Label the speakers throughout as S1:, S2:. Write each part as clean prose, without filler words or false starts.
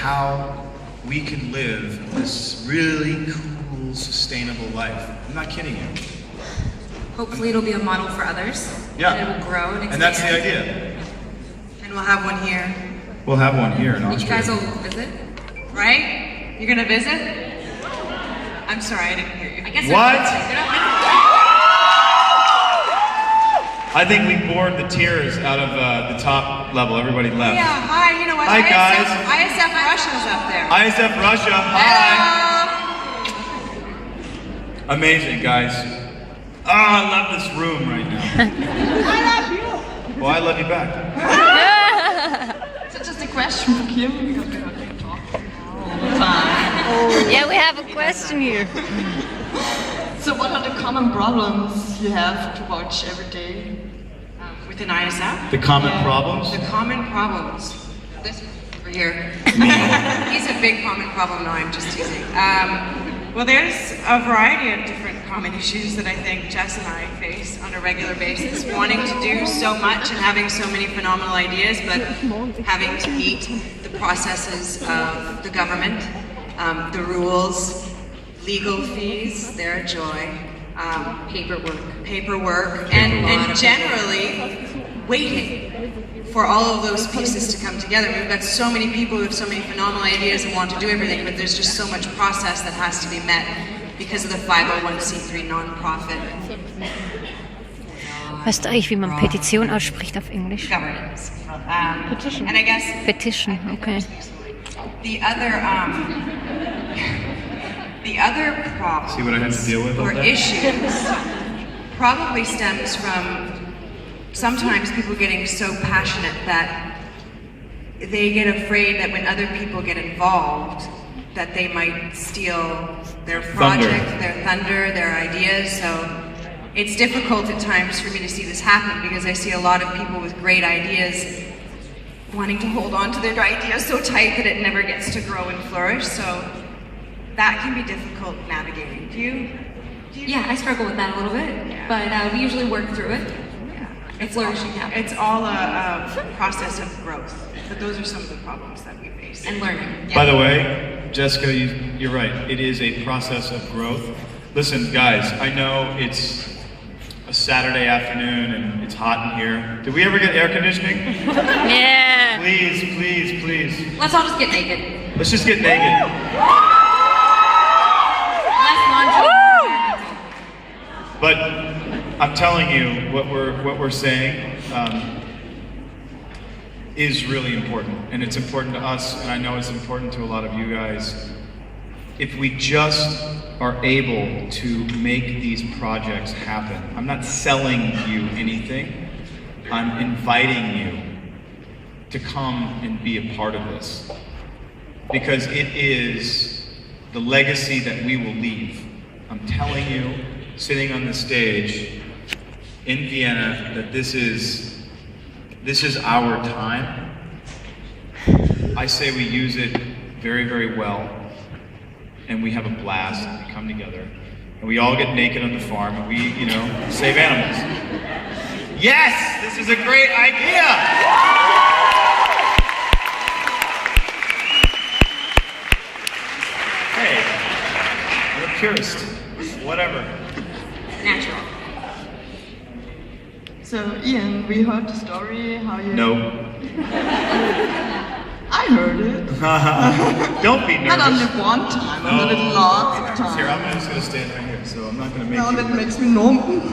S1: how we can live this really cool, sustainable life. I'm not kidding you.
S2: Hopefully it'll be a model for others.
S1: Yeah.
S2: And it will grow and expand.
S1: And that's the idea.
S3: And we'll have one here.
S1: We'll have one here in
S2: You
S1: Austria.
S2: guys will visit?
S3: Right? You're gonna visit? I'm sorry, I didn't hear you.
S2: I guess
S1: What?
S2: they're not
S1: I think we bored the tears out of the top level. Everybody left.
S3: Yeah, hi, you know what?
S1: Hi, guys.
S3: ISF Russia's up there.
S1: ISF Russia, hi.
S3: Hello.
S1: Amazing, guys. I love this room right now.
S3: I love you.
S1: Well, I love you back.
S3: Is it just a question for Kim? Because we heard you talk all the time.
S4: Yeah, we have a question here.
S5: So what are the common problems you have to watch every day?
S3: Within ISF?
S1: The common problems?
S3: The common problems. This over here. He's a big common problem. No, I'm just teasing. Well, there's a variety of different common issues that I think Jess and I face on a regular basis. Wanting to do so much and having so many phenomenal ideas, but having to meet the processes of the government, the rules, legal fees, they're a joy. Paperwork, and generally waiting for all of those pieces to come together. We've got so many people who have so many phenomenal ideas and want to do everything, but there's just so much process that has to be met because of the 501c3 non-profit.
S4: Weißt du eigentlich, wie man Petition ausspricht auf Englisch?
S3: Governance. Petition. And I guess
S4: Petition, okay.
S3: the other problem
S1: See what I have to deal with all
S3: or
S1: day?
S3: issues probably stems from sometimes people getting so passionate that they get afraid that when other people get involved that they might steal their project, their thunder, their ideas. So it's difficult at times for me to see this happen because I see a lot of people with great ideas wanting to hold on to their ideas so tight that it never gets to grow and flourish. So that can be difficult navigating. Do you?
S2: Yeah, I struggle with that a little bit, but we usually work through it.
S3: It's
S2: flourishing happens.
S3: It's all a process of growth, but those are some of the problems that we face.
S2: And learning.
S1: By the way, Jessica, you're right. It is a process of growth. Listen, guys, I know it's a Saturday afternoon and it's hot in here. Did we ever get air conditioning?
S4: Yeah.
S1: Please, please, please.
S2: Let's all just get naked.
S1: Let's just get naked.
S2: Less laundry.
S1: But I'm telling you, what we're saying is really important, and it's important to us, and I know it's important to a lot of you guys. If we just are able to make these projects happen, I'm not selling you anything. I'm inviting you to come and be a part of this, because it is the legacy that we will leave. I'm telling you, sitting on the stage in Vienna, that this is our time. I say we use it very, very well, and we have a blast, and we come together, and we all get naked on the farm, and we, save animals. Yes, this is a great idea! Hey, I'm a purist, whatever.
S2: Natural.
S5: So Ian, we heard the story how you...
S1: No.
S5: I heard it.
S1: Don't be nervous.
S5: Not only one time, a little lots of times.
S1: Here, I'm just gonna stand right here, so I'm not gonna make
S5: Now
S1: you...
S5: that makes me nervous.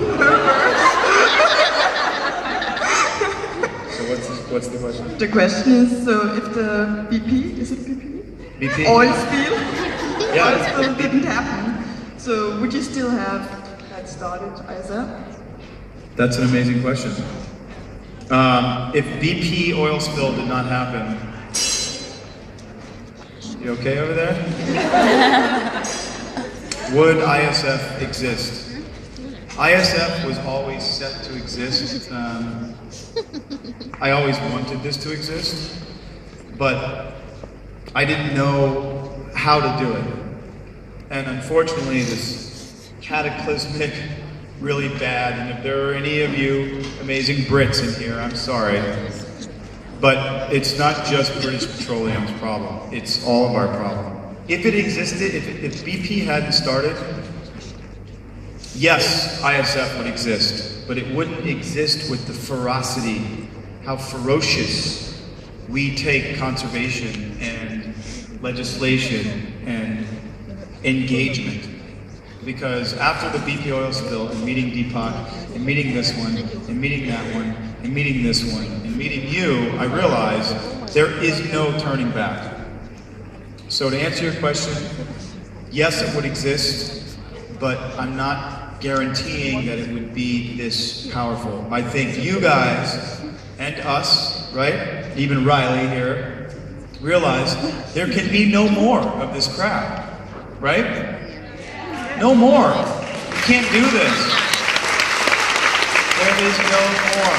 S1: So what's the question?
S5: The question is, so if the BP, is it BP?
S1: BP?
S5: Oil spill?
S1: Yeah.
S5: Oil spill didn't happen. So would you still have that started ISF?
S1: That's an amazing question. If BP oil spill did not happen, you okay over there? Would ISF exist? ISF was always set to exist. I always wanted this to exist, but I didn't know how to do it. And unfortunately, this cataclysmic, really bad, and if there are any of you amazing Brits in here, I'm sorry. But it's not just British Petroleum's problem, it's all of our problem. If it existed, if BP hadn't started, yes, ISF would exist, but it wouldn't exist with the ferocity, how ferocious we take conservation and legislation and engagement. Because after the BP oil spill and meeting Deepak and meeting this one and meeting that one and meeting this one and meeting you, I realized there is no turning back. So to answer your question, yes, it would exist, but I'm not guaranteeing that it would be this powerful. I think you guys and us, right, even Riley here, realize there can be no more of this crap, right? No more. You can't do this. There is no more.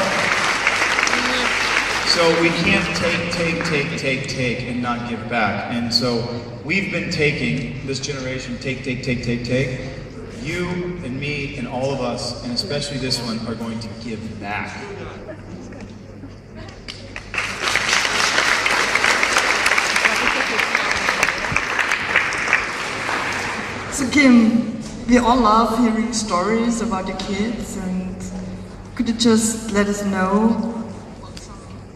S1: So we can't take and not give back. And so we've been taking, this generation, take. You and me and all of us, and especially this one, are going to give back.
S5: So Kim, we all love hearing stories about your kids, and could you just let us know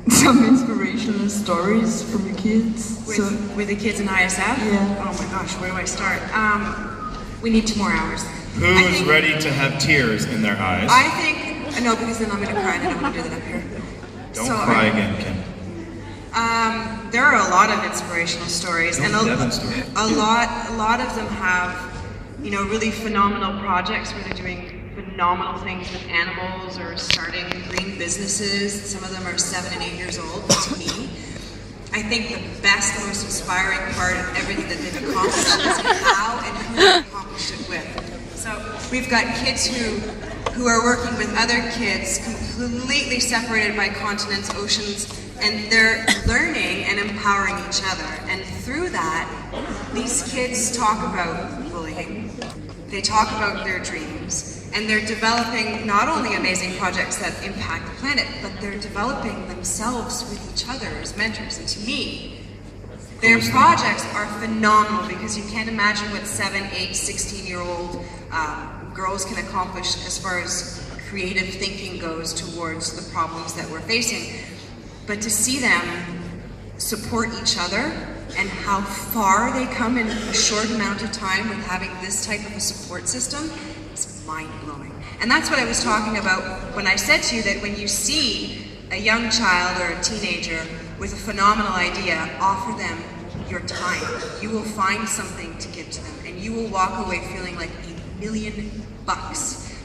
S5: some inspirational stories from your kids?
S3: With the kids in ISF?
S5: Yeah.
S3: Oh my gosh, where do I start? We need 2 more hours.
S1: Who's ready to have tears in their eyes?
S3: I think, no, because then I'm going to cry and I don't want to do that up here.
S1: Don't cry again, Kim.
S3: There are a lot of inspirational stories, and a lot of them have, you know, really phenomenal projects where they're doing phenomenal things with animals or starting green businesses. Some of them are 7 and 8 years old. To me, I think the best, most inspiring part of everything that they've accomplished is how and who they've accomplished it with. So we've got kids who are working with other kids completely separated by continents, oceans, and they're learning and empowering each other. And through that, these kids talk about bullying, they talk about their dreams, and they're developing not only amazing projects that impact the planet, but they're developing themselves with each other as mentors. And to me, their projects are phenomenal because you can't imagine what 7, 8, 16-year-old girls can accomplish as far as creative thinking goes towards the problems that we're facing. But to see them support each other and how far they come in a short amount of time with having this type of a support system is mind-blowing. And that's what I was talking about when I said to you that when you see a young child or a teenager with a phenomenal idea, offer them your time. You will find something to give to them, and you will walk away feeling like $1 million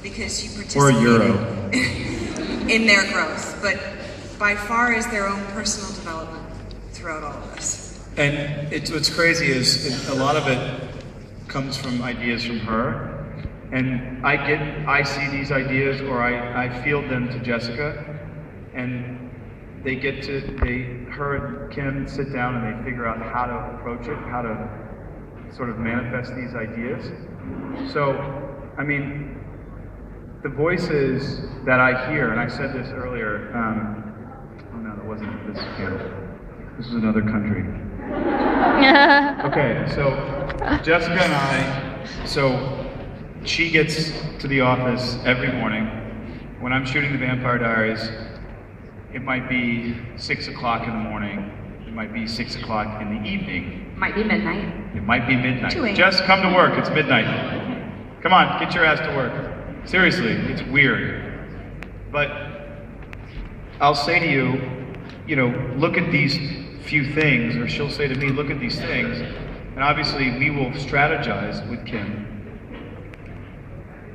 S3: because you participate
S1: or euro
S3: in their growth. But by far is their own personal development throughout all of this.
S1: And what's crazy is a lot of it comes from ideas from her, and I see these ideas, or I field them to Jessica, and her and Kim sit down and they figure out how to approach it, how to sort of manifest these ideas. So, I mean, the voices that I hear, and I said this earlier, oh no, that wasn't this panel. This is another country. Okay, so Jessica and I, so she gets to the office every morning. When I'm shooting the Vampire Diaries, it might be 6 o'clock in the morning. It might be 6 o'clock in the evening.
S2: Might be midnight.
S1: It might be midnight.
S2: 2 a.m.
S1: Just come to work, it's midnight. Come on, get your ass to work. Seriously, it's weird. But I'll say to you, you know, look at these few things, or she'll say to me, look at these things, and obviously we will strategize with Kim.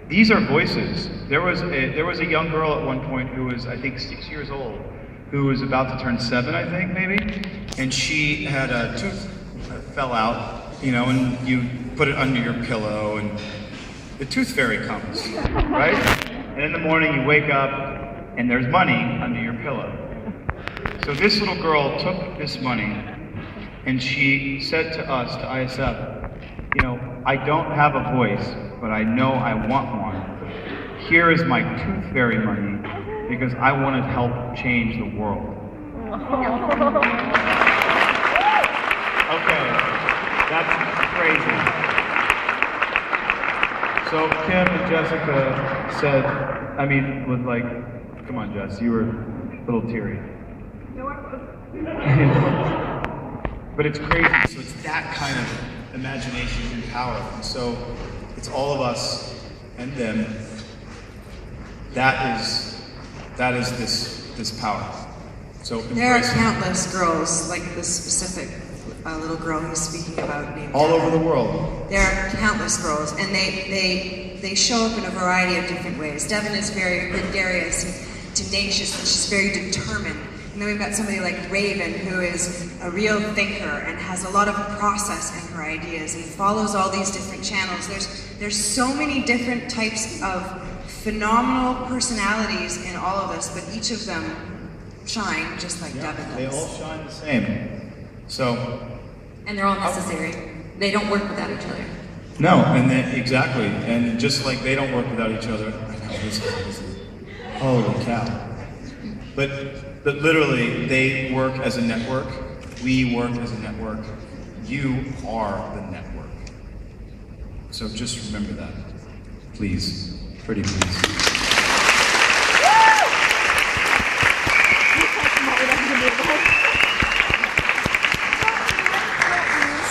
S1: These are voices. There was a young girl at one point who was, I think, 6 years old, who was about to turn 7, I think, maybe, and she had a tooth fell out, you know, and you put it under your pillow, and the tooth fairy comes, right? And in the morning you wake up, and there's money under your pillow. So this little girl took this money, and she said to us, to ISF, you know, I don't have a voice, but I know I want one. Here is my tooth fairy money, because I want to help change the world. Okay, that's crazy. So Kim and Jessica said, I mean, with like, come on, Jess, you were a little teary. No, I wasn't. But it's crazy. So it's that kind of imagination and power. And so it's all of us and them. That is this power. So
S3: There are
S1: embrace it.
S3: countless girls, like this specific little girl who's speaking about named
S1: All
S3: Devin.
S1: over the world.
S3: There are countless girls, and they show up in a variety of different ways. Devin is very gregarious and tenacious, and she's very determined. And then we've got somebody like Raven, who is a real thinker and has a lot of process in her ideas and follows all these different channels. There's so many different types of phenomenal personalities in all of us, but each of them shine just like Devin does.
S1: They all shine the same. So,
S2: And they're all necessary. They don't work without each other.
S1: no, and then, exactly. And just like they don't work without each other, I know this is holy cow. But literally, they work as a network. We work as a network. You are the network. So just remember that. Please. Pretty please.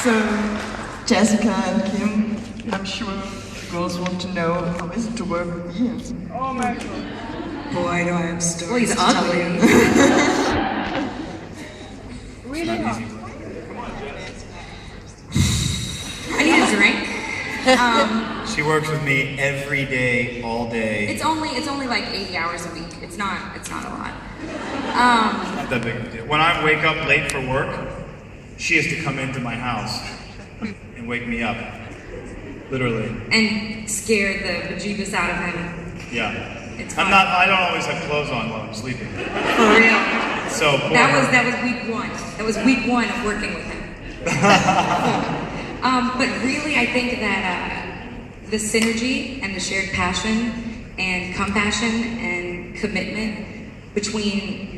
S5: So, Jessica and Kim, I'm sure the girls want to know how is it to work with Ian?
S3: Oh my God. Boy, do I have stories
S2: Well, he's
S3: to tell
S2: ugly.
S3: you.
S1: Really hard.
S2: I need a drink.
S1: She works with me every day, all day.
S2: It's only like 80 hours a week. It's not a lot.
S1: Not that big of a deal. When I wake up late for work, she has to come into my house and wake me up. Literally.
S2: And scare the bejeebus out of him.
S1: Yeah.
S2: It's
S1: I
S2: fun.
S1: don't always have clothes on while I'm sleeping.
S2: For real.
S1: So
S2: That was week one. That was week one of working with him. But really, I think that the synergy and the shared passion and compassion and commitment between